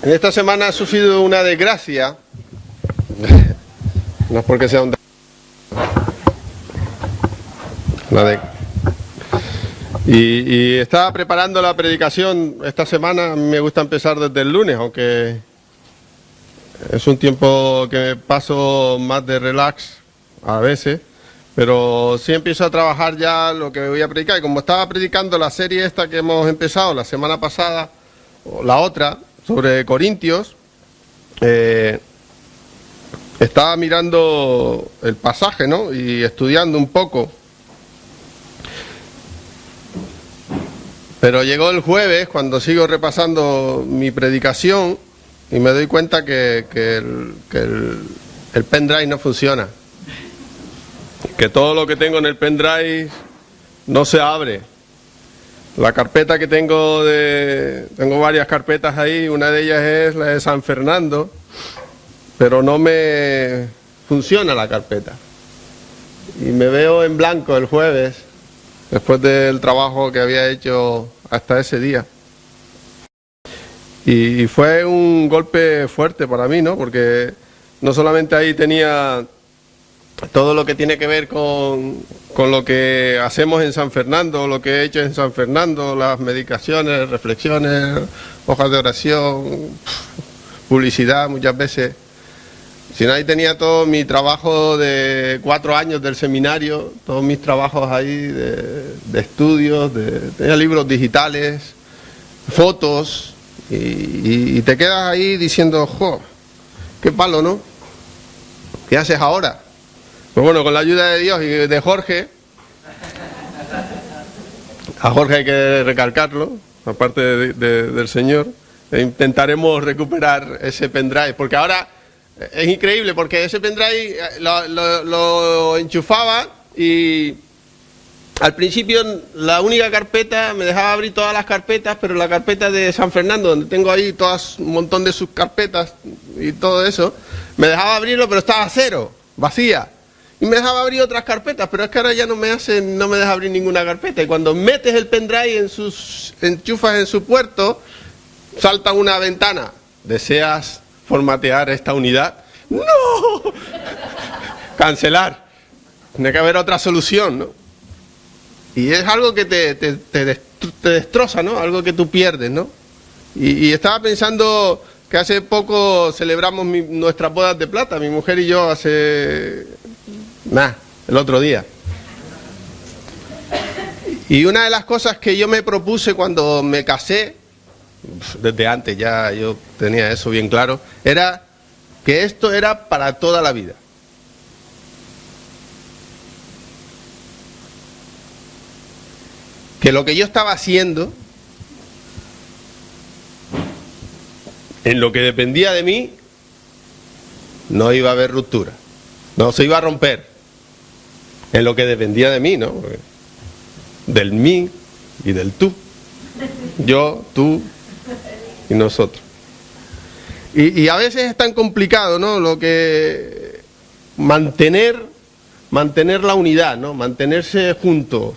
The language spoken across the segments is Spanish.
En esta semana he sufrido una desgracia. No es porque sea un... Y estaba preparando la predicación esta semana. A mí me gusta empezar desde el lunes, aunque es un tiempo que paso más de relax a veces, pero sí empiezo a trabajar ya lo que voy a predicar. Y como estaba predicando la serie esta que hemos empezado la semana pasada, o la otra, sobre Corintios, estaba mirando el pasaje, ¿no? Y estudiando un poco. Pero llegó el jueves, cuando sigo repasando mi predicación, y me doy cuenta que el pendrive no funciona. Que todo lo que tengo en el pendrive no se abre. La carpeta que tengo varias carpetas ahí, una de ellas es la de San Fernando, pero no me funciona la carpeta. Y me veo en blanco el jueves, después del trabajo que había hecho hasta ese día. Y fue un golpe fuerte para mí, ¿no? Porque no solamente ahí tenía todo lo que tiene que ver con lo que hacemos en San Fernando, lo que he hecho en San Fernando, las medicaciones, reflexiones, hojas de oración, publicidad muchas veces. Sino ahí tenía todo mi trabajo de 4 años del seminario, todos mis trabajos ahí de estudios, tenía libros digitales, fotos, y te quedas ahí diciendo, ¡jo! ¡Qué palo!, ¿no? ¿Qué haces ahora? Pues bueno, con la ayuda de Dios y de Jorge, a Jorge hay que recalcarlo, aparte del Señor, intentaremos recuperar ese pendrive, porque ahora es increíble, porque ese pendrive lo enchufaba y al principio la única carpeta, me dejaba abrir todas las carpetas, pero la carpeta de San Fernando, donde tengo ahí un montón de subcarpetas y todo eso, me dejaba abrirlo, pero estaba cero, vacía. Y me dejaba abrir otras carpetas, pero es que ahora ya no me deja abrir ninguna carpeta. Y cuando metes el pendrive enchufas en su puerto, salta una ventana. ¿Deseas formatear esta unidad? ¡No! Cancelar. Tiene que haber otra solución, ¿no? Y es algo que te destroza, ¿no? Algo que tú pierdes, ¿no? Y estaba pensando que hace poco celebramos nuestras bodas de plata, mi mujer y yo, el otro día. Y una de las cosas que yo me propuse cuando me casé, desde antes ya yo tenía eso bien claro, era que esto era para toda la vida. Que lo que yo estaba haciendo, en lo que dependía de mí, no iba a haber ruptura, no se iba a romper. En lo que dependía de mí, ¿no? Del mí y del tú. Yo, tú y nosotros. Y a veces es tan complicado, ¿no? Lo que mantener la unidad, ¿no? Mantenerse juntos,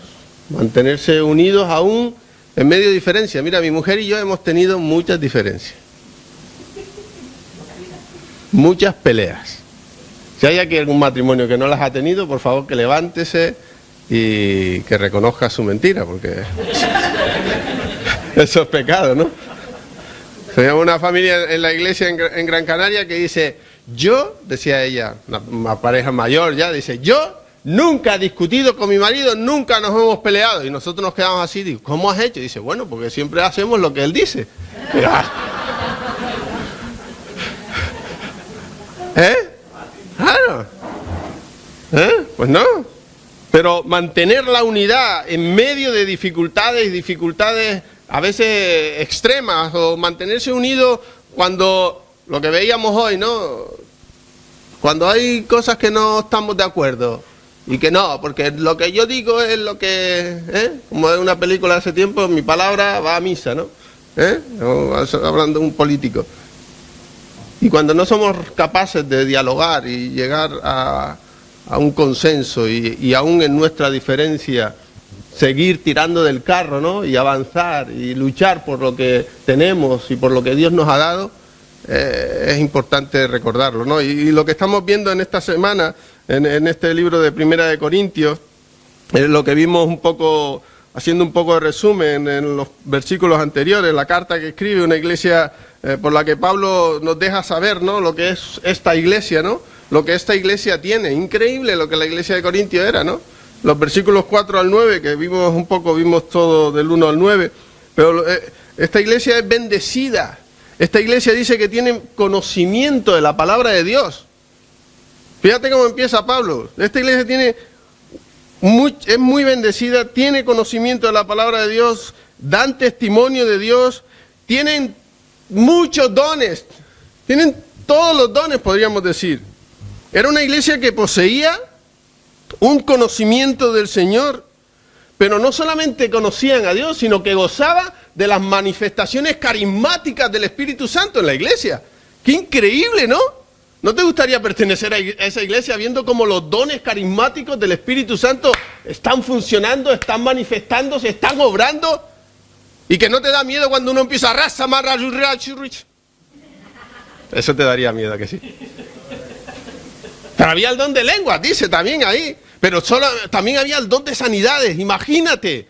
mantenerse unidos aún en medio de diferencias. Mira, mi mujer y yo hemos tenido muchas diferencias. Muchas peleas. Si hay aquí algún matrimonio que no las ha tenido, por favor que levántese y que reconozca su mentira, porque eso es pecado, ¿no? Tenemos una familia en la iglesia en Gran Canaria que dice, yo, decía ella, una pareja mayor ya, dice, yo nunca he discutido con mi marido, nunca nos hemos peleado. Y nosotros nos quedamos así, digo, ¿cómo has hecho? Y dice, bueno, porque siempre hacemos lo que él dice. Claro. Pues no. Pero mantener la unidad en medio de dificultades a veces extremas, o mantenerse unido cuando, lo que veíamos hoy, ¿no? Cuando hay cosas que no estamos de acuerdo, y que no, porque lo que yo digo es lo que, como en una película hace tiempo, mi palabra va a misa, ¿no? Hablando de un político. Y cuando no somos capaces de dialogar y llegar a un consenso y aún en nuestra diferencia seguir tirando del carro, ¿no? Y avanzar y luchar por lo que tenemos y por lo que Dios nos ha dado, es importante recordarlo, ¿no? Y lo que estamos viendo en esta semana, en este libro de Primera de Corintios, es lo que vimos un poco, haciendo un poco de resumen en los versículos anteriores, la carta que escribe una iglesia por la que Pablo nos deja saber, ¿no?, lo que es esta iglesia, ¿no?, lo que esta iglesia tiene. Increíble lo que la iglesia de Corintios era, ¿no? Los versículos 4 al 9, que vimos un poco, vimos todo del 1 al 9, pero esta iglesia es bendecida. Esta iglesia dice que tiene conocimiento de la palabra de Dios. Fíjate cómo empieza Pablo. Esta iglesia es muy bendecida, tiene conocimiento de la palabra de Dios, dan testimonio de Dios, tienen muchos dones, tienen todos los dones, podríamos decir. Era una iglesia que poseía un conocimiento del Señor, pero no solamente conocían a Dios, sino que gozaba de las manifestaciones carismáticas del Espíritu Santo en la iglesia. ¡Qué increíble!, ¿no? ¿No te gustaría pertenecer a esa iglesia viendo cómo los dones carismáticos del Espíritu Santo están funcionando, están manifestándose, están obrando? Y que no te da miedo cuando uno empieza a raza, marra, eso te daría miedo, ¿a que sí? Pero había el don de lenguas, dice también ahí. Pero también había el don de sanidades. Imagínate,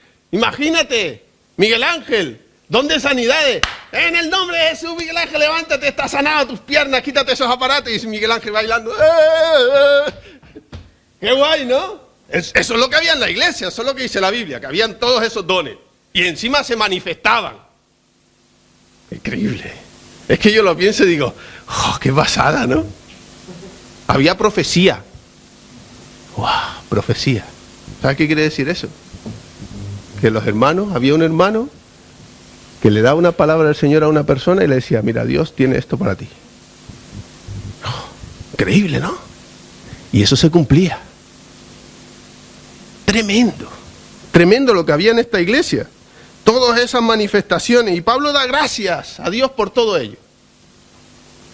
Miguel Ángel, don de sanidades. En el nombre de Jesús, Miguel Ángel, levántate, está sanado tus piernas, quítate esos aparatos. Y dice Miguel Ángel bailando. ¡Qué guay!, ¿no? Eso es lo que había en la iglesia, eso es lo que dice la Biblia, que habían todos esos dones. Y encima se manifestaban. Increíble. Es que yo lo pienso y digo, ¡oh, qué pasada!, ¿no? Había profecía. ¡Wow! Profecía. ¿Sabes qué quiere decir eso? Que había un hermano que le daba una palabra del Señor a una persona y le decía, mira, Dios tiene esto para ti. ¡Oh! Increíble, ¿no? Y eso se cumplía. Tremendo. Tremendo lo que había en esta iglesia. Todas esas manifestaciones. Y Pablo da gracias a Dios por todo ello.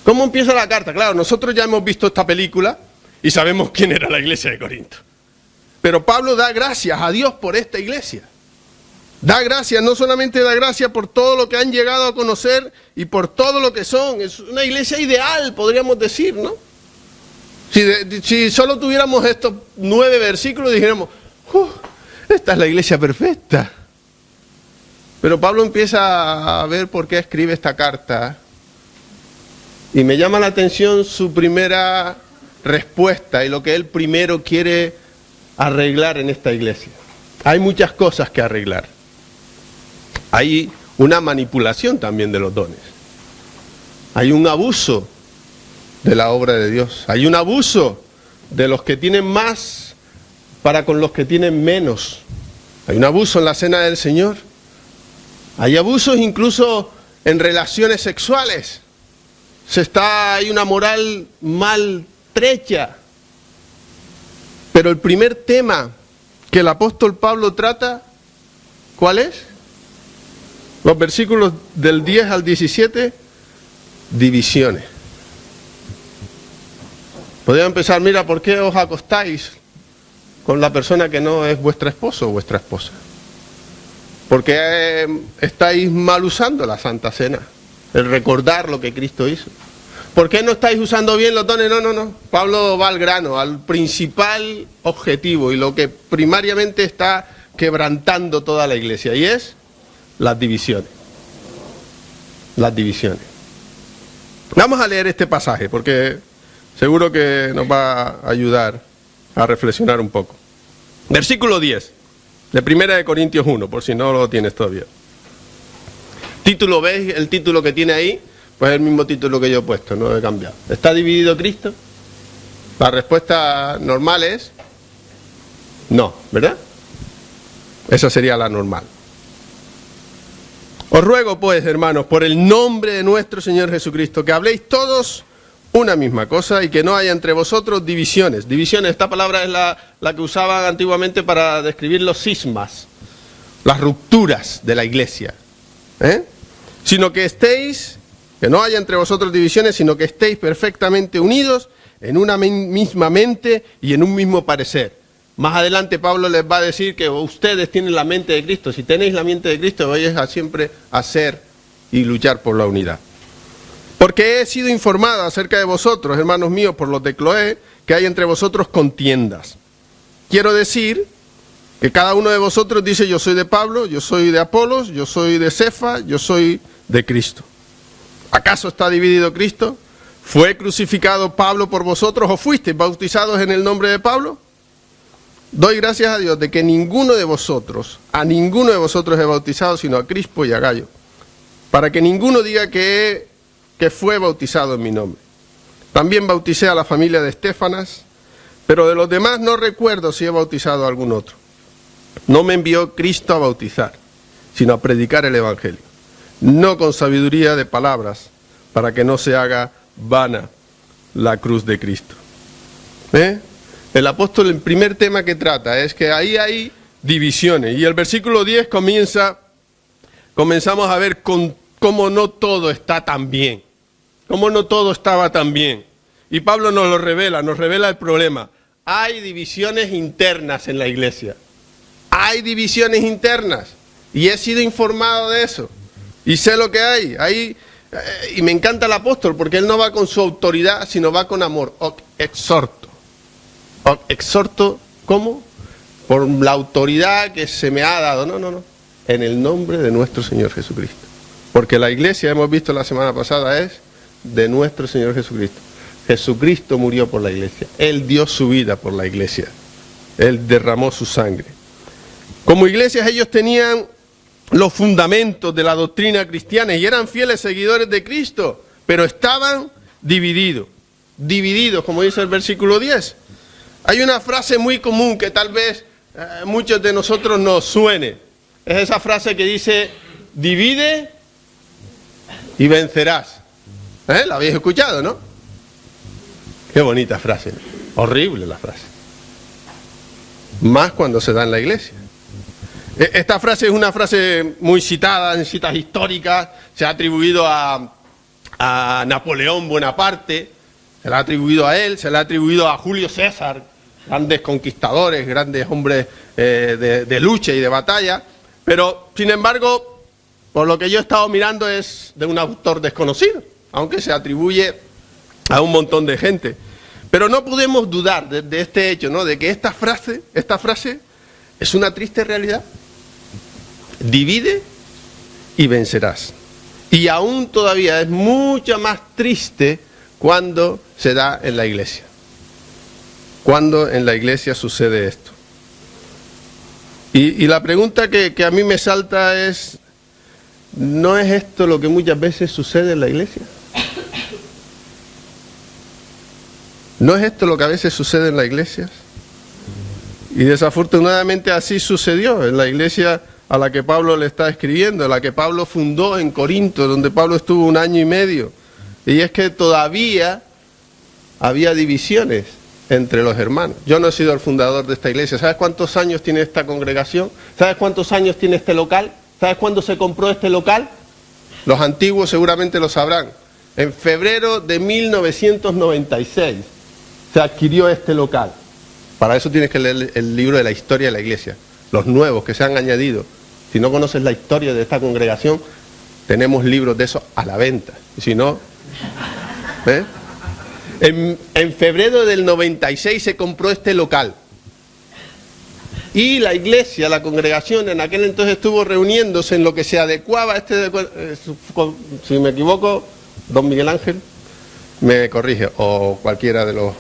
¿Cómo empieza la carta? Claro, nosotros ya hemos visto esta película y sabemos quién era la iglesia de Corinto. Pero Pablo da gracias a Dios por esta iglesia. Da gracias, no solamente da gracias por todo lo que han llegado a conocer y por todo lo que son. Es una iglesia ideal, podríamos decir, ¿no? Si solo tuviéramos estos 9 versículos, dijéramos, esta es la iglesia perfecta. Pero Pablo empieza a ver por qué escribe esta carta. Y me llama la atención su primera respuesta y lo que él primero quiere arreglar en esta iglesia. Hay muchas cosas que arreglar. Hay una manipulación también de los dones. Hay un abuso de la obra de Dios. Hay un abuso de los que tienen más para con los que tienen menos. Hay un abuso en la cena del Señor. Hay abusos incluso en relaciones sexuales. Hay una moral maltrecha. Pero el primer tema que el apóstol Pablo trata, ¿cuál es? Los versículos del 10 al 17, divisiones. Podría empezar, mira, ¿por qué os acostáis con la persona que no es vuestro esposo o vuestra esposa? ¿Por qué estáis mal usando la Santa Cena? El recordar lo que Cristo hizo. ¿Por qué no estáis usando bien los dones? No. Pablo va al grano, al principal objetivo y lo que primariamente está quebrantando toda la iglesia, y es las divisiones. Las divisiones. Vamos a leer este pasaje porque seguro que nos va a ayudar a reflexionar un poco. Versículo 10 de Primera de Corintios 1, por si no lo tienes todavía. Título, ¿ves el título que tiene ahí? Pues es el mismo título que yo he puesto, no he cambiado. ¿Está dividido Cristo? La respuesta normal es no, ¿verdad? Esa sería la normal. Os ruego pues, hermanos, por el nombre de nuestro Señor Jesucristo, que habléis todos una misma cosa y que no haya entre vosotros divisiones. Divisiones, esta palabra es la que usaban antiguamente para describir los cismas, las rupturas de la iglesia. Sino que no haya entre vosotros divisiones, sino que estéis perfectamente unidos en una misma mente y en un mismo parecer. Más adelante Pablo les va a decir que ustedes tienen la mente de Cristo. Si tenéis la mente de Cristo, vais a siempre hacer y luchar por la unidad. Porque he sido informado acerca de vosotros, hermanos míos, por los de Cloé, que hay entre vosotros contiendas. Quiero decir que cada uno de vosotros dice: yo soy de Pablo, yo soy de Apolos, yo soy de Cefa, yo soy de Cristo. ¿Acaso está dividido Cristo? ¿Fue crucificado Pablo por vosotros o fuisteis bautizados en el nombre de Pablo? Doy gracias a Dios de que a ninguno de vosotros he bautizado, sino a Crispo y a Gayo, para que ninguno diga que fue bautizado en mi nombre. También bauticé a la familia de Estéfanas, pero de los demás no recuerdo si he bautizado a algún otro. No me envió Cristo a bautizar, sino a predicar el Evangelio, no con sabiduría de palabras, para que no se haga vana la cruz de Cristo. El apóstol, el primer tema que trata es que ahí hay divisiones, y el versículo 10 comenzamos a ver cómo no todo está tan bien, cómo no todo estaba tan bien. Y Pablo nos lo revela, nos revela el problema. Hay divisiones internas en la iglesia. Hay divisiones internas. Y he sido informado de eso. Y sé lo que hay. Y me encanta el apóstol porque él no va con su autoridad, sino va con amor. Exhorto. Exhorto, ¿cómo? Por la autoridad que se me ha dado. No. En el nombre de nuestro Señor Jesucristo. Porque la iglesia, hemos visto la semana pasada, es de nuestro Señor Jesucristo. Jesucristo murió por la iglesia. Él dio su vida por la iglesia. Él derramó su sangre. Como iglesias ellos tenían los fundamentos de la doctrina cristiana y eran fieles seguidores de Cristo, pero estaban divididos, como dice el versículo 10. Hay una frase muy común que tal vez muchos de nosotros nos suene. Es esa frase que dice: divide y vencerás. ¿La habéis escuchado, no? Qué bonita frase, ¿no? Horrible la frase. Más cuando se da en la iglesia. Esta frase es una frase muy citada en citas históricas, se ha atribuido a Napoleón Bonaparte, se le ha atribuido a él, se le ha atribuido a Julio César, grandes conquistadores, grandes hombres de lucha y de batalla, pero sin embargo, por lo que yo he estado mirando es de un autor desconocido, aunque se atribuye a un montón de gente. Pero no podemos dudar de este hecho, ¿no? De que esta frase es una triste realidad. Divide y vencerás. Y aún todavía es mucho más triste cuando se da en la iglesia. Cuando en la iglesia sucede esto. Y la pregunta que a mí me salta es: ¿no es esto lo que muchas veces sucede en la iglesia? ¿No es esto lo que a veces sucede en las iglesias? Y desafortunadamente así sucedió en la iglesia a la que Pablo le está escribiendo, a la que Pablo fundó en Corinto, donde Pablo estuvo 1 año y medio. Y es que todavía había divisiones entre los hermanos. Yo no he sido el fundador de esta iglesia. ¿Sabes cuántos años tiene esta congregación? ¿Sabes cuántos años tiene este local? ¿Sabes cuándo se compró este local? Los antiguos seguramente lo sabrán. En febrero de 1996 se adquirió este local. Para eso tienes que leer el libro de la historia de la iglesia. Los nuevos que se han añadido. Si no conoces la historia de esta congregación, tenemos libros de eso a la venta. Y si no... En febrero del 96 se compró este local. Y la iglesia, la congregación, en aquel entonces estuvo reuniéndose en lo que se adecuaba a si me equivoco, don Miguel Ángel me corrige, o cualquiera de los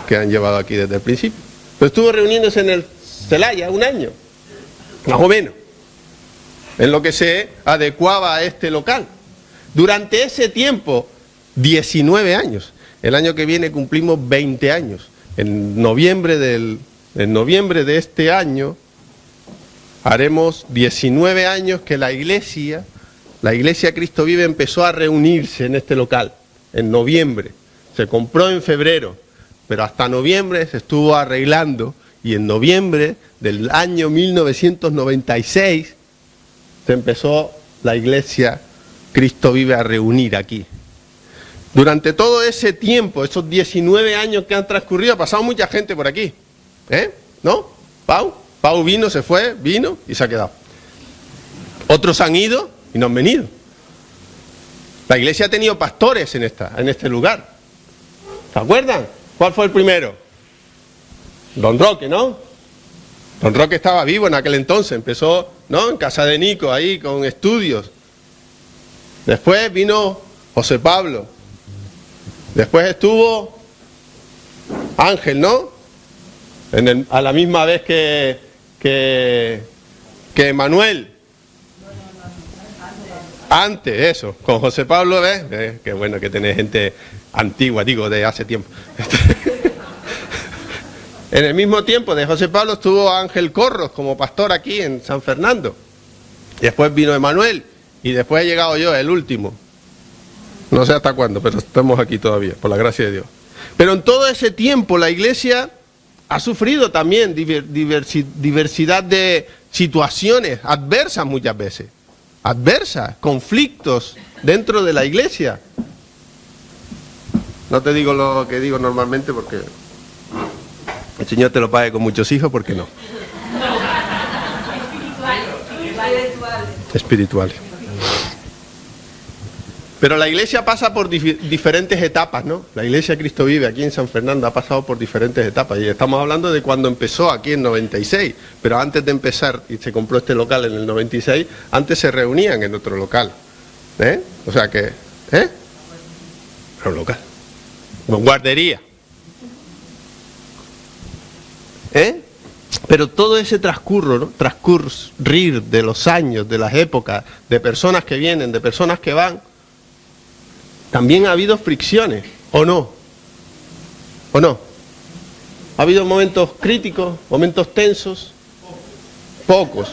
que han llevado aquí desde el principio. Pero estuvo reuniéndose en el Celaya 1 año, más o menos, en lo que se adecuaba a este local. Durante ese tiempo, 19 años. El año que viene cumplimos 20 años. En noviembre de este año haremos 19 años que la iglesia Cristo Vive empezó a reunirse en este local. En noviembre. Se compró en febrero, pero hasta noviembre se estuvo arreglando y en noviembre del año 1996 se empezó la iglesia Cristo Vive a reunir aquí. Durante todo ese tiempo, esos 19 años que han transcurrido, ha pasado mucha gente por aquí. ¿No? Pau vino, se fue, vino y se ha quedado. Otros han ido y no han venido. La iglesia ha tenido pastores en este lugar. ¿Se acuerdan? ¿Cuál fue el primero? Don Roque, ¿no? Don Roque estaba vivo en aquel entonces, empezó, ¿no?, en casa de Nico, ahí con estudios. Después vino José Pablo. Después estuvo Ángel, ¿no? A la misma vez que Manuel. Antes, eso, con José Pablo, ¿ves? Qué bueno que tenés gente antigua, digo, de hace tiempo. En el mismo tiempo de José Pablo estuvo Ángel Corros como pastor aquí en San Fernando. Después vino Emanuel y después he llegado yo, el último. No sé hasta cuándo, pero estamos aquí todavía, por la gracia de Dios. Pero en todo ese tiempo la iglesia ha sufrido también diversidad de situaciones adversas muchas veces. Adversas, conflictos dentro de la iglesia. No te digo lo que digo normalmente porque el Señor te lo pague con muchos hijos, porque no. Espirituales. Pero la iglesia pasa por diferentes etapas, ¿no? La iglesia Cristo Vive aquí en San Fernando ha pasado por diferentes etapas. Y estamos hablando de cuando empezó aquí en 96. Pero antes de empezar, y se compró este local en el 96, antes se reunían en otro local. O sea que... Era un local. Con guardería. Pero todo ese transcurrir de los años, de las épocas, de personas que vienen, de personas que van, también ha habido fricciones, ¿o no? ¿O no? ¿Ha habido momentos críticos, momentos tensos? Pocos.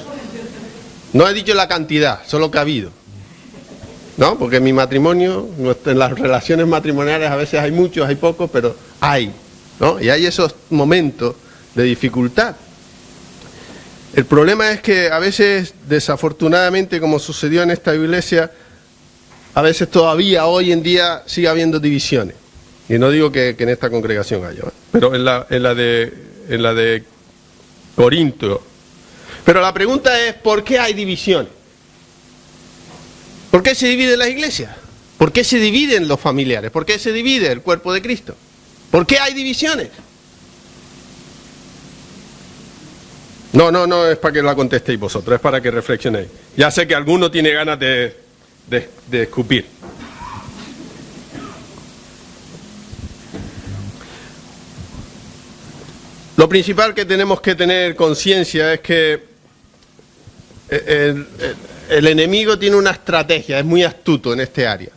No he dicho la cantidad, solo que ha habido. ¿No? Porque en mi matrimonio, en las relaciones matrimoniales a veces hay muchos, hay pocos, pero hay, ¿no? Y hay esos momentos de dificultad. El problema es que a veces, desafortunadamente, como sucedió en esta iglesia, a veces todavía hoy en día sigue habiendo divisiones. Y no digo que en esta congregación haya, ¿eh? Pero en la de Corinto. Pero la pregunta es, ¿por qué hay divisiones? ¿Por qué se dividen las iglesias? ¿Por qué se dividen los familiares? ¿Por qué se divide el cuerpo de Cristo? ¿Por qué hay divisiones? No es para que la contestéis vosotros, es para que reflexionéis. Ya sé que alguno tiene ganas de escupir. Lo principal que tenemos que tener conciencia es que el enemigo tiene una estrategia, es muy astuto en este área.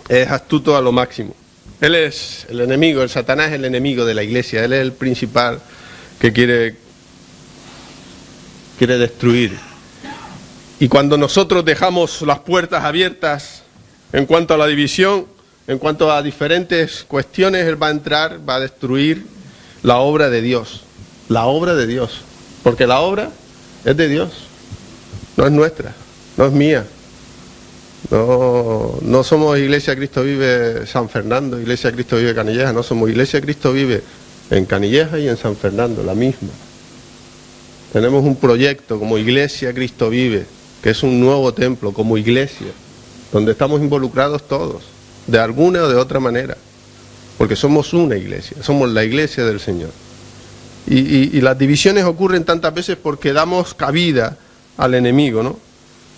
Es astuto a lo máximo. Él es el enemigo, el Satanás es el enemigo de la iglesia, él es el principal que quiere destruir. Y cuando nosotros dejamos las puertas abiertas en cuanto a la división, en cuanto a diferentes cuestiones, él va a entrar, va a destruir la obra de Dios. La obra de Dios. Porque la obra es de Dios. No es nuestra, no es mía. No somos Iglesia Cristo Vive San Fernando, Iglesia Cristo Vive Canillejas, no somos Iglesia Cristo Vive en Canillejas y en San Fernando, la misma. Tenemos un proyecto como Iglesia Cristo Vive, que es un nuevo templo como iglesia, donde estamos involucrados todos, de alguna o de otra manera, porque somos una iglesia, somos la iglesia del Señor. Y las divisiones ocurren tantas veces porque damos cabida al enemigo, ¿no?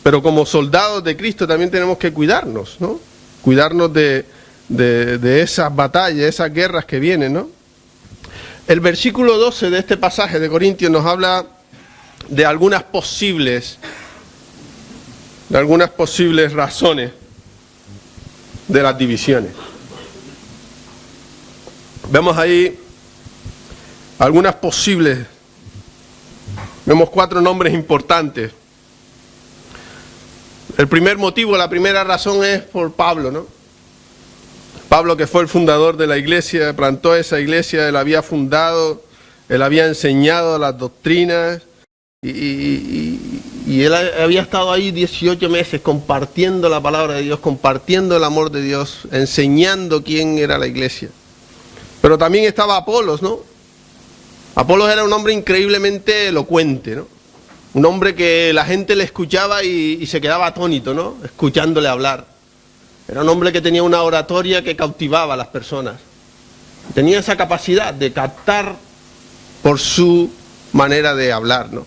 Pero como soldados de Cristo también tenemos que cuidarnos, ¿no? Cuidarnos de esas batallas, esas guerras que vienen, ¿no? El versículo 12 de este pasaje de Corintios nos habla de algunas posibles razones de las divisiones. Vemos ahí algunas posibles, vemos 4 nombres importantes. El primer motivo, la primera razón es por Pablo, ¿no? Pablo, que fue el fundador de la iglesia, plantó esa iglesia, él había fundado, él había enseñado las doctrinas y él había estado ahí 18 meses compartiendo la palabra de Dios, compartiendo el amor de Dios, enseñando quién era la iglesia. Pero también estaba Apolos, ¿no? Apolos era un hombre increíblemente elocuente, ¿no? Un hombre que la gente le escuchaba y se quedaba atónito, ¿no? Escuchándole hablar. Era un hombre que tenía una oratoria que cautivaba a las personas. Tenía esa capacidad de captar por su manera de hablar, ¿no?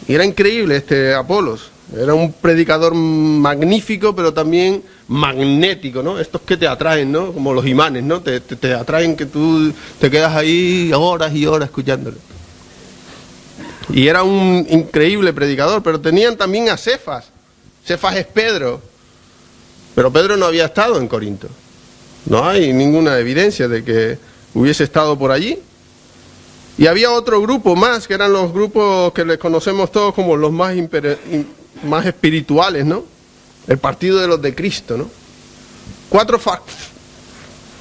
Y era increíble este Apolos. Era un predicador magnífico, pero también magnético, ¿no? Estos que te atraen, ¿no? Como los imanes, ¿no? Te atraen, que tú te quedas ahí horas y horas escuchándolo. Y era un increíble predicador, pero tenían también a Cefas. Cefas es Pedro. Pero Pedro no había estado en Corinto. No hay ninguna evidencia de que hubiese estado por allí. Y había otro grupo más, que eran los grupos que les conocemos todos como los más espirituales, ¿no? El partido de los de Cristo, ¿no? 4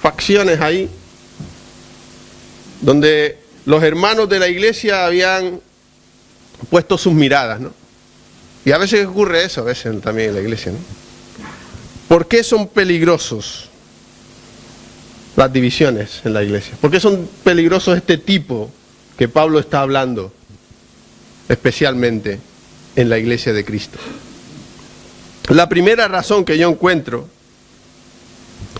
facciones ahí, donde los hermanos de la iglesia habían puesto sus miradas, ¿no? Y a veces ocurre eso, a veces también en la iglesia, ¿no? ¿Por qué son peligrosos las divisiones en la iglesia? ¿Por qué son peligrosos este tipo que Pablo está hablando, especialmente en la iglesia de Cristo? La primera razón que yo encuentro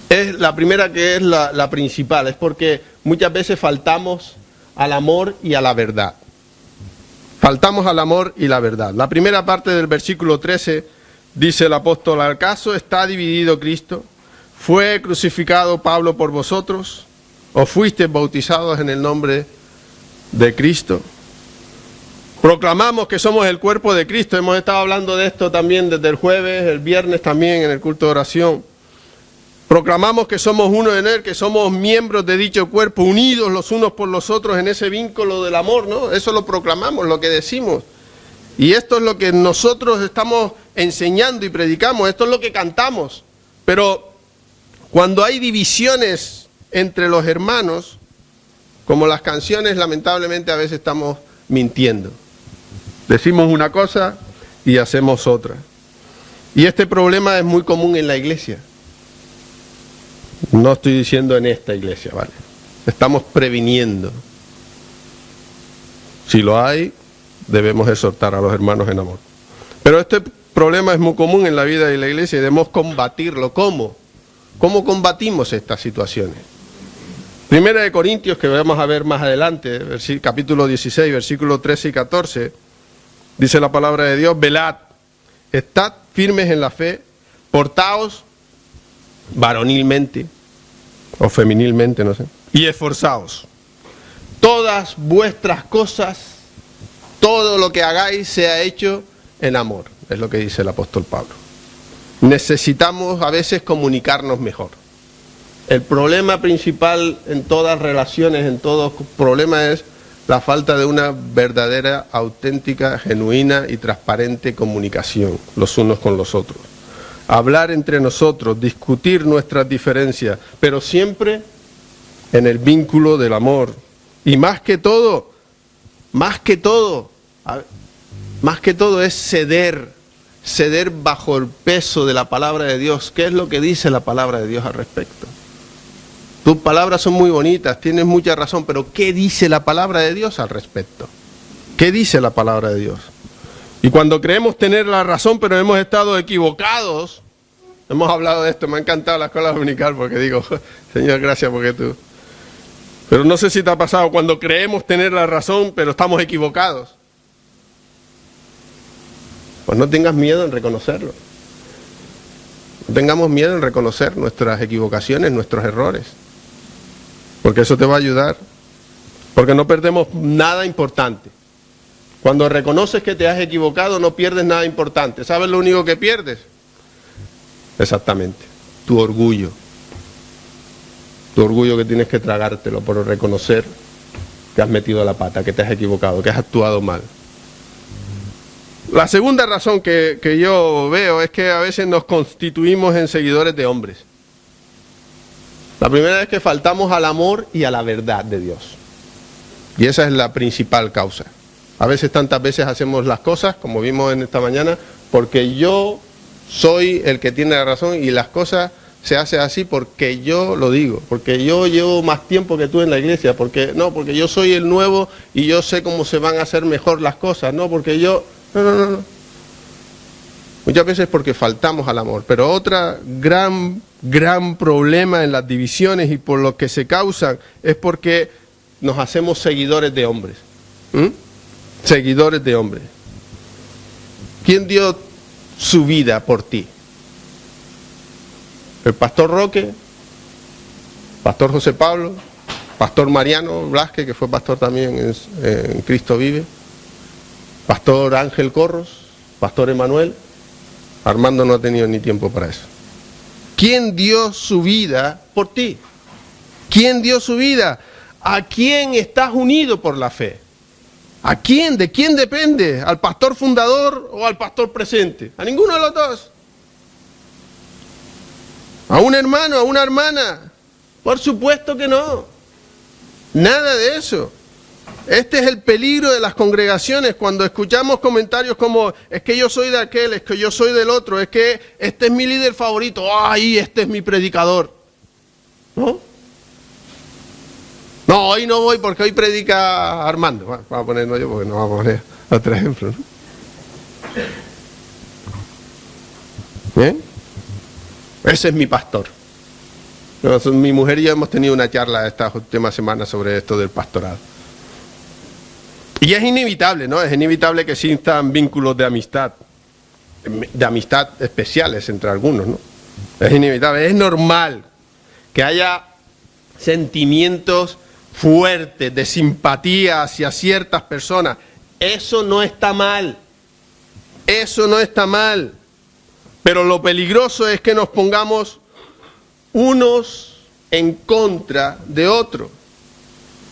es la primera, que es la principal, es porque muchas veces faltamos al amor y a la verdad. Faltamos al amor y la verdad. La primera parte del versículo 13 dice el apóstol: ¿acaso está dividido Cristo? ¿Fue crucificado Pablo por vosotros? ¿O fuisteis bautizados en el nombre de Cristo? Proclamamos que somos el cuerpo de Cristo. Hemos estado hablando de esto también desde el jueves, el viernes también en el culto de oración. Proclamamos que somos uno en Él, que somos miembros de dicho cuerpo, unidos los unos por los otros en ese vínculo del amor, ¿no? Eso lo proclamamos, lo que decimos. Y esto es lo que nosotros estamos enseñando y predicamos, esto es lo que cantamos. Pero cuando hay divisiones entre los hermanos, como las canciones, lamentablemente a veces estamos mintiendo. Decimos una cosa y hacemos otra. Y este problema es muy común en la iglesia. No estoy diciendo en esta iglesia, ¿vale? Estamos previniendo. Si lo hay, debemos exhortar a los hermanos en amor. Pero este problema es muy común en la vida de la iglesia y debemos combatirlo. ¿Cómo? ¿Cómo combatimos estas situaciones? Primera de Corintios, que vamos a ver más adelante, capítulo 16, versículos 13 y 14, dice la palabra de Dios: velad, estad firmes en la fe, portaos varonilmente, o femenilmente, no sé, y esforzaos. Todas vuestras cosas, todo lo que hagáis, sea hecho en amor, es lo que dice el apóstol Pablo. Necesitamos a veces comunicarnos mejor. El problema principal en todas relaciones, en todo problema, es la falta de una verdadera, auténtica, genuina y transparente comunicación los unos con los otros. Hablar entre nosotros, discutir nuestras diferencias, pero siempre en el vínculo del amor. Y más que todo es ceder bajo el peso de la palabra de Dios. ¿Qué es lo que dice la palabra de Dios al respecto? Tus palabras son muy bonitas, tienes mucha razón, pero ¿qué dice la palabra de Dios al respecto? ¿Qué dice la palabra de Dios? Y cuando creemos tener la razón, pero hemos estado equivocados, hemos hablado de esto, me ha encantado la escuela dominical porque digo, Señor, gracias porque tú. Pero no sé si te ha pasado cuando creemos tener la razón, pero estamos equivocados. Pues no tengas miedo en reconocerlo. No tengamos miedo en reconocer nuestras equivocaciones, nuestros errores. Porque eso te va a ayudar. Porque no perdemos nada importante. Cuando reconoces que te has equivocado, no pierdes nada importante. ¿Sabes lo único que pierdes? Exactamente, tu orgullo. Tu orgullo, que tienes que tragártelo por reconocer que has metido la pata, que te has equivocado, que has actuado mal. La segunda razón que yo veo es que a veces nos constituimos en seguidores de hombres. La primera es que faltamos al amor y a la verdad de Dios. Y esa es la principal causa. A veces, tantas veces hacemos las cosas, como vimos en esta mañana, porque yo soy el que tiene la razón, y las cosas se hacen así porque yo lo digo, porque yo llevo más tiempo que tú en la iglesia, porque yo soy el nuevo y yo sé cómo se van a hacer mejor las cosas, no, porque yo... No. Muchas veces porque faltamos al amor. Pero otro gran problema en las divisiones y por lo que se causan es porque nos hacemos seguidores de hombres. Seguidores de hombres. ¿Quién dio su vida por ti? ¿El pastor Roque? ¿Pastor José Pablo? ¿Pastor Mariano Blasque, que fue pastor también en Cristo Vive? ¿Pastor Ángel Corros? ¿Pastor Emanuel? Armando no ha tenido ni tiempo para eso. ¿Quién dio su vida por ti? ¿Quién dio su vida? ¿A quién estás unido por la fe? ¿A quién? ¿De quién depende? ¿Al pastor fundador o al pastor presente? A ninguno de los dos. ¿A un hermano, a una hermana? Por supuesto que no. Nada de eso. Este es el peligro de las congregaciones cuando escuchamos comentarios como es que yo soy de aquel, es que yo soy del otro, es que este es mi líder favorito, ay, este es mi predicador. ¿No? No, hoy no voy porque hoy predica Armando. Bueno, vamos a ponerlo yo porque no vamos a poner otro ejemplo, ¿no? ¿Bien? Ese es mi pastor. Mi mujer y yo hemos tenido una charla estas últimas semanas sobre esto del pastorado. Y es inevitable, ¿no? Es inevitable que existan vínculos de amistad especiales entre algunos, ¿no? Es inevitable, es normal que haya sentimientos fuertes de simpatía hacia ciertas personas. Eso no está mal. Eso no está mal. Pero lo peligroso es que nos pongamos unos en contra de otros.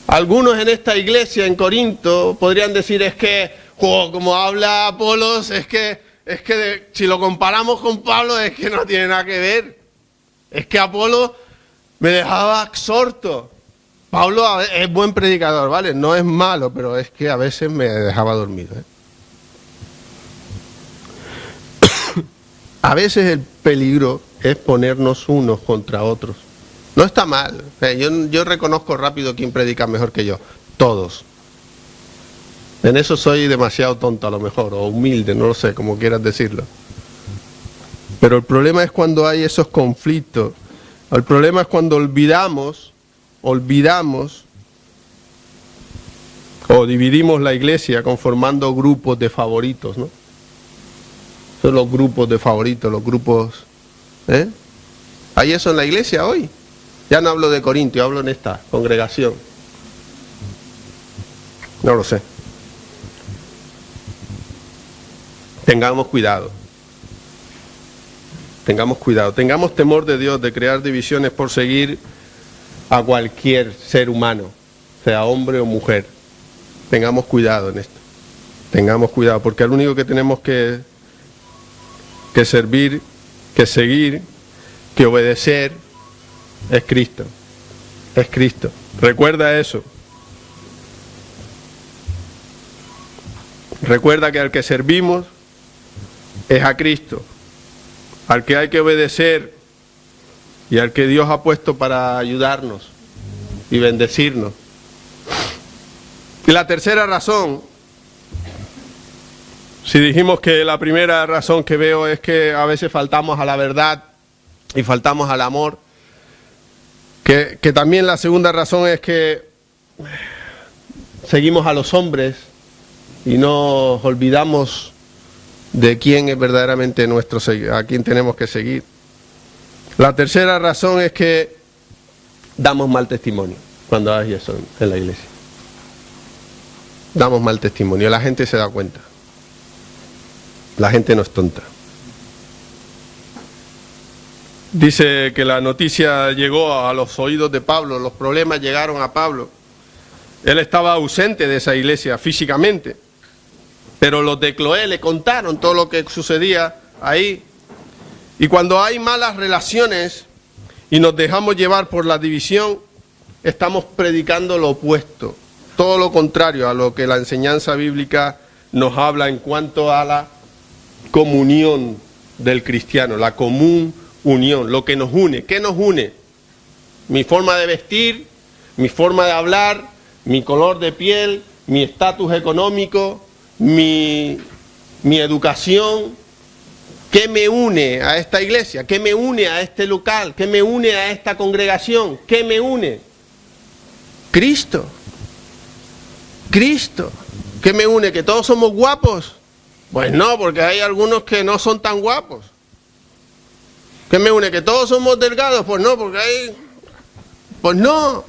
Algunos en esta iglesia en Corinto podrían decir es que, como habla Apolos, es que si lo comparamos con Pablo es que no tiene nada que ver. Es que Apolo me dejaba absorto. Pablo es buen predicador, ¿vale? No es malo, pero es que a veces me dejaba dormido, ¿eh? A veces el peligro es ponernos unos contra otros. No está mal. Yo reconozco rápido quién predica mejor que yo. Todos. En eso soy demasiado tonto a lo mejor, o humilde, no lo sé, como quieras decirlo. Pero el problema es cuando hay esos conflictos. El problema es cuando olvidamos o dividimos la iglesia conformando grupos de favoritos, ¿no? Son los grupos de favoritos, los grupos... ¿Hay eso en la iglesia hoy? Ya no hablo de Corinto, hablo en esta congregación. No lo sé. Tengamos cuidado. Tengamos cuidado. Tengamos temor de Dios de crear divisiones por seguir a cualquier ser humano, sea hombre o mujer. Tengamos cuidado en esto. Tengamos cuidado, porque el único que tenemos que servir, que seguir, que obedecer es Cristo. Es Cristo. Recuerda eso. Recuerda que al que servimos es a Cristo. Al que hay que obedecer y al que Dios ha puesto para ayudarnos y bendecirnos. Y la tercera razón, si dijimos que la primera razón que veo es que a veces faltamos a la verdad y faltamos al amor, que también la segunda razón es que seguimos a los hombres y nos olvidamos de quién es verdaderamente a quién tenemos que seguir. La tercera razón es que damos mal testimonio cuando hay eso en la iglesia. Damos mal testimonio, la gente se da cuenta. La gente no es tonta. Dice que la noticia llegó a los oídos de Pablo, los problemas llegaron a Pablo. Él estaba ausente de esa iglesia físicamente, pero los de Cloé le contaron todo lo que sucedía ahí. Y cuando hay malas relaciones y nos dejamos llevar por la división, estamos predicando lo opuesto, todo lo contrario a lo que la enseñanza bíblica nos habla en cuanto a la comunión del cristiano, la común unión, lo que nos une. ¿Qué nos une? Mi forma de vestir, mi forma de hablar, mi color de piel, mi estatus económico, mi educación. ¿Qué me une a esta iglesia? ¿Qué me une a este local? ¿Qué me une a esta congregación? ¿Qué me une? Cristo. Cristo. ¿Qué me une? ¿Que todos somos guapos? Pues no, porque hay algunos que no son tan guapos. ¿Qué me une? ¿Que todos somos delgados? Pues no, porque hay... Pues no.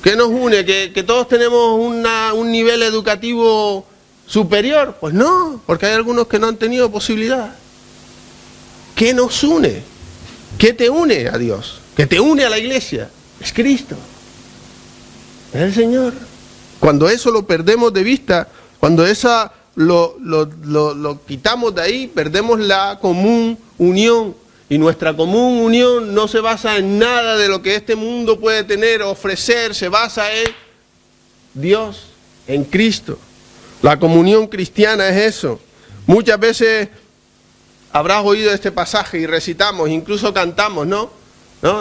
¿Qué nos une? ¿Que todos tenemos un nivel educativo superior? Pues no, porque hay algunos que no han tenido posibilidad. ¿Qué nos une? ¿Qué te une a Dios? ¿Qué te une a la iglesia? Es Cristo. Es el Señor. Cuando eso lo perdemos de vista, cuando esa lo quitamos de ahí, perdemos la común unión. Y nuestra común unión no se basa en nada de lo que este mundo puede tener o ofrecer, se basa en Dios, en Cristo. La comunión cristiana es eso. Muchas veces habrás oído este pasaje y recitamos, incluso cantamos, ¿no?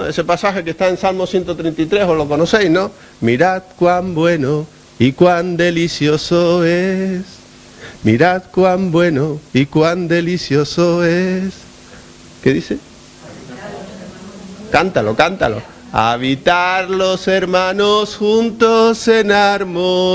Ese pasaje que está en Salmo 133, os lo conocéis, ¿no? Mirad cuán bueno y cuán delicioso es. Mirad cuán bueno y cuán delicioso es. ¿Qué dice? Cántalo, cántalo. Habitar los hermanos juntos en armonía.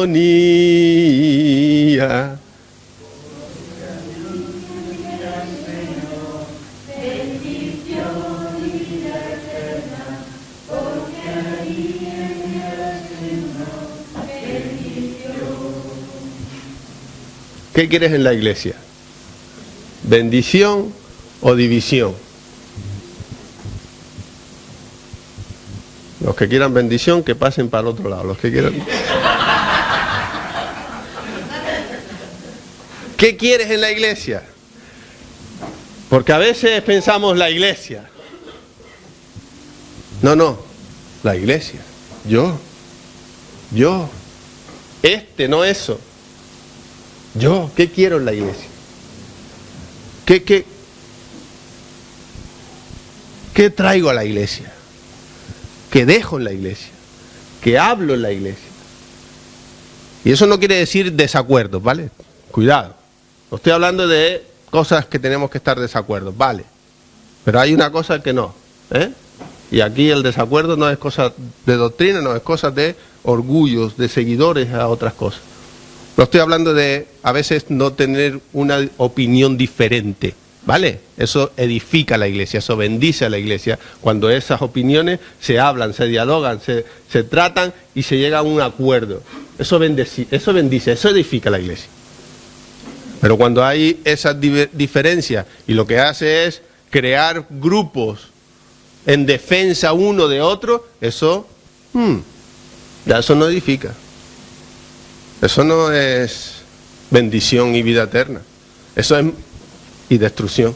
¿Qué quieres en la iglesia? ¿Bendición o división? Los que quieran bendición, que pasen para el otro lado. Los que quieran... ¿Qué quieres en la iglesia? Porque a veces pensamos la iglesia. No, la iglesia. Yo. No eso. Yo, ¿qué quiero en la iglesia? ¿Qué traigo a la iglesia? ¿Qué dejo en la iglesia? ¿Qué hablo en la iglesia? Y eso no quiere decir desacuerdos, ¿vale? Cuidado. No estoy hablando de cosas que tenemos que estar desacuerdos, ¿vale? Pero hay una cosa que no, ¿eh? Y aquí el desacuerdo no es cosa de doctrina, no es cosa de orgullos, de seguidores a otras cosas. No estoy hablando de a veces no tener una opinión diferente, ¿vale? Eso edifica la iglesia, eso bendice a la iglesia, cuando esas opiniones se hablan, se dialogan, se tratan y se llega a un acuerdo. Eso bendice, eso edifica la iglesia. Pero cuando hay esas diferencias y lo que hace es crear grupos en defensa uno de otro, eso ya eso no edifica. Eso no es bendición y vida eterna. Eso es y destrucción.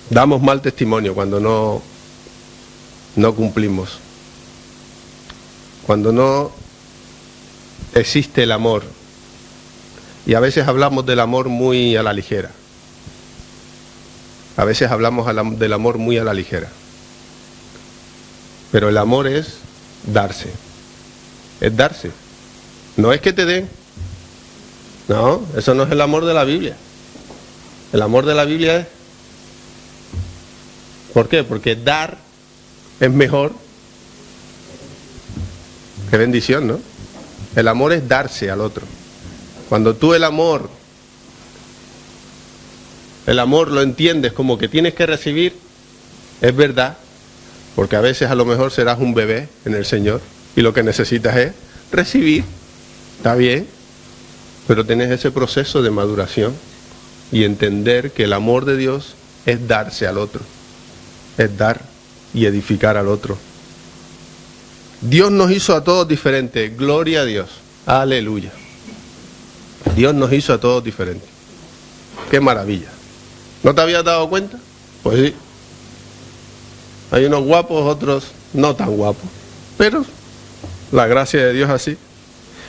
Damos mal testimonio cuando no cumplimos. Cuando no existe el amor. Y a veces hablamos del amor muy a la ligera. A veces hablamos del amor muy a la ligera. Pero el amor es darse. Es darse. No es que te den. No, eso no es el amor de la Biblia. El amor de la Biblia es... ¿Por qué? Porque dar es mejor que bendición, ¿no? El amor es darse al otro. Cuando tú el amor lo entiendes como que tienes que recibir, es verdad. Porque a veces a lo mejor serás un bebé en el Señor y lo que necesitas es recibir. Está bien, pero tienes ese proceso de maduración y entender que el amor de Dios es darse al otro. Es dar y edificar al otro. Dios nos hizo a todos diferentes. Gloria a Dios. Aleluya. Dios nos hizo a todos diferentes. Qué maravilla. ¿No te habías dado cuenta? Pues sí. Hay unos guapos, otros no tan guapos. Pero la gracia de Dios así.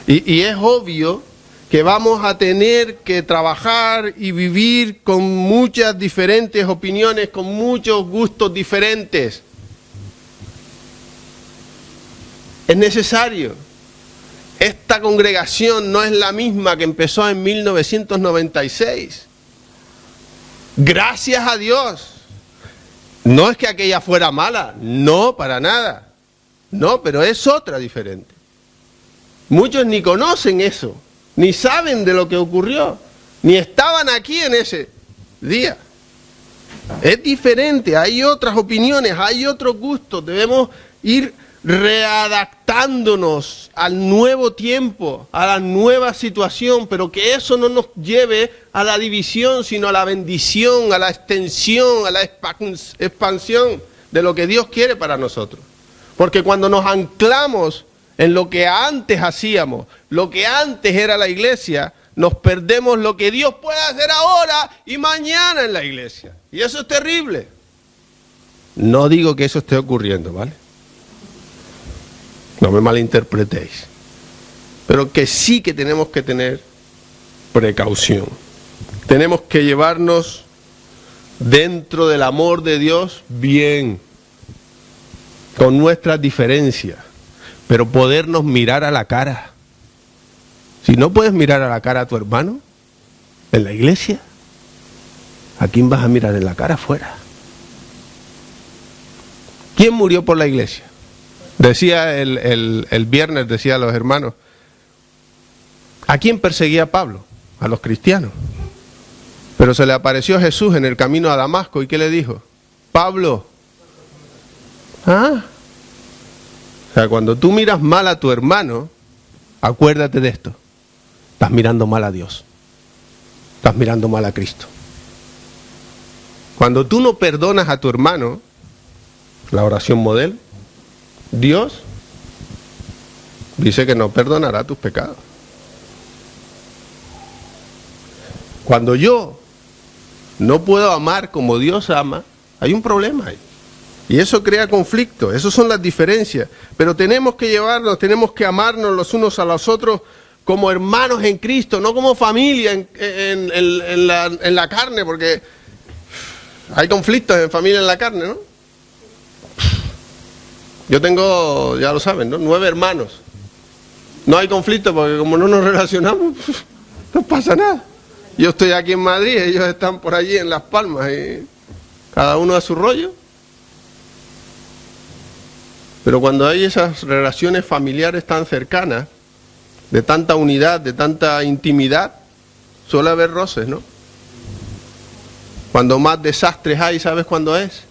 Y es obvio que vamos a tener que trabajar y vivir con muchas diferentes opiniones, con muchos gustos diferentes. Es necesario. Es esta congregación no es la misma que empezó en 1996. Gracias a Dios. No es que aquella fuera mala, no, para nada. No, pero es otra diferente. Muchos ni conocen eso, ni saben de lo que ocurrió, ni estaban aquí en ese día. Es diferente, hay otras opiniones, hay otros gustos, debemos ir readaptándonos al nuevo tiempo, a la nueva situación, pero que eso no nos lleve a la división, sino a la bendición, a la extensión, a la expansión de lo que Dios quiere para nosotros. Porque cuando nos anclamos en lo que antes hacíamos, lo que antes era la iglesia, nos perdemos lo que Dios puede hacer ahora y mañana en la iglesia. Y eso es terrible. No digo que eso esté ocurriendo, ¿vale? No me malinterpretéis. Pero que sí que tenemos que tener precaución. Tenemos que llevarnos dentro del amor de Dios bien, con nuestras diferencias, pero podernos mirar a la cara. Si no puedes mirar a la cara a tu hermano en la iglesia, ¿a quién vas a mirar en la cara afuera? ¿Quién murió por la iglesia? Decía el viernes, decía a los hermanos, ¿a quién perseguía Pablo? A los cristianos. Pero se le apareció Jesús en el camino a Damasco, ¿y qué le dijo? Pablo, ¿ah? O sea, cuando tú miras mal a tu hermano, acuérdate de esto. Estás mirando mal a Dios. Estás mirando mal a Cristo. Cuando tú no perdonas a tu hermano, la oración modelo, Dios dice que no perdonará tus pecados. Cuando yo no puedo amar como Dios ama, hay un problema ahí. Y eso crea conflicto, esas son las diferencias. Pero tenemos que llevarnos, tenemos que amarnos los unos a los otros como hermanos en Cristo, no como familia en la carne, porque hay conflictos en familia en la carne, ¿no? Yo tengo, ya lo saben, ¿no? 9 hermanos. No hay conflicto porque como no nos relacionamos, no pasa nada. Yo estoy aquí en Madrid, ellos están por allí en Las Palmas y cada uno a su rollo. Pero cuando hay esas relaciones familiares tan cercanas, de tanta unidad, de tanta intimidad, suele haber roces, ¿no? Cuando más desastres hay, ¿sabes cuándo es?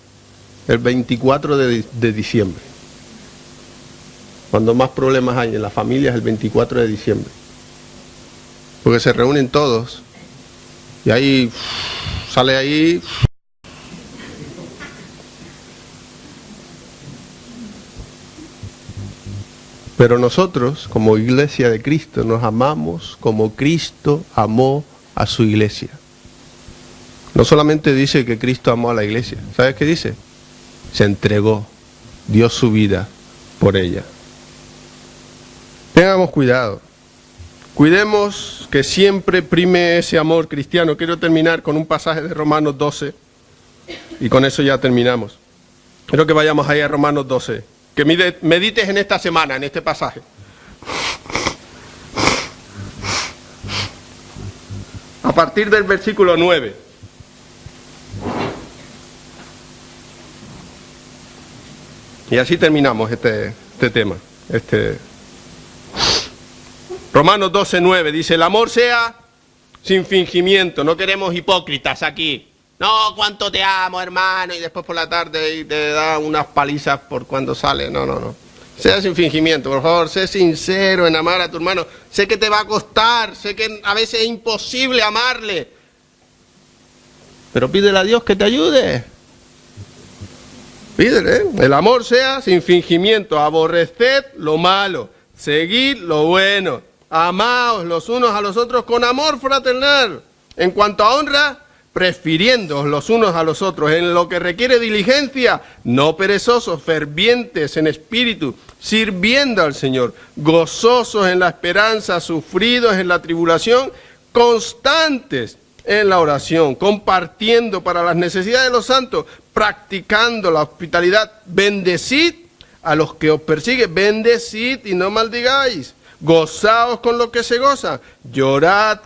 El 24 de diciembre. Cuando más problemas hay en las familias, el 24 de diciembre. Porque se reúnen todos y ahí sale ahí. Pero nosotros, como iglesia de Cristo, nos amamos como Cristo amó a su iglesia. No solamente dice que Cristo amó a la iglesia, ¿sabes qué dice? Se entregó, dio su vida por ella. Tengamos cuidado. Cuidemos que siempre prime ese amor cristiano. Quiero terminar con un pasaje de Romanos 12 y con eso ya terminamos. Quiero que vayamos ahí a Romanos 12. Que medites en esta semana, en este pasaje. A partir del versículo 9. Y así terminamos este tema. Romanos 12:9 dice, el amor sea sin fingimiento. No queremos hipócritas aquí. No, cuánto te amo, hermano, y después por la tarde te da unas palizas por cuando sale. No. Sea sin fingimiento, por favor, sé sincero en amar a tu hermano. Sé que te va a costar, sé que a veces es imposible amarle. Pero pídele a Dios que te ayude. Pídele, el amor sea sin fingimiento, aborreced lo malo, seguid lo bueno, amaos los unos a los otros con amor fraternal. En cuanto a honra, prefiriéndoos los unos a los otros en lo que requiere diligencia, no perezosos, fervientes en espíritu, sirviendo al Señor, gozosos en la esperanza, sufridos en la tribulación, constantes en la oración, compartiendo para las necesidades de los santos, practicando la hospitalidad, bendecid a los que os persiguen, bendecid y no maldigáis. Gozaos con los que se gozan, llorad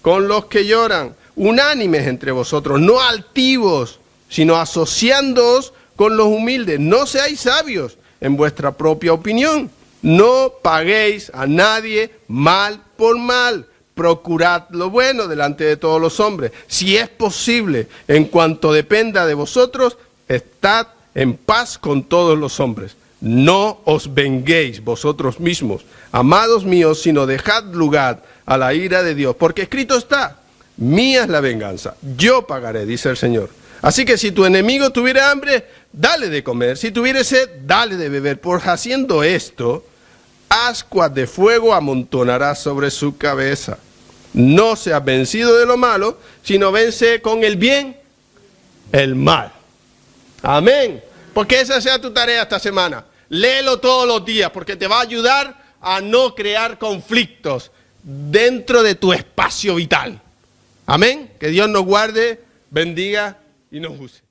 con los que lloran, unánimes entre vosotros, no altivos, sino asociándoos con los humildes. No seáis sabios en vuestra propia opinión. No paguéis a nadie mal por mal. Procurad lo bueno delante de todos los hombres. Si es posible, en cuanto dependa de vosotros, estad en paz con todos los hombres. No os venguéis vosotros mismos, amados míos, sino dejad lugar a la ira de Dios. Porque escrito está, mía es la venganza, yo pagaré, dice el Señor. Así que si tu enemigo tuviera hambre, dale de comer. Si tuviere sed, dale de beber. Porque haciendo esto, ascuas de fuego amontonarás sobre su cabeza. No seas vencido de lo malo, sino vence con el bien el mal. Amén. Porque esa sea tu tarea esta semana. Léelo todos los días porque te va a ayudar a no crear conflictos dentro de tu espacio vital. Amén. Que Dios nos guarde, bendiga y nos use.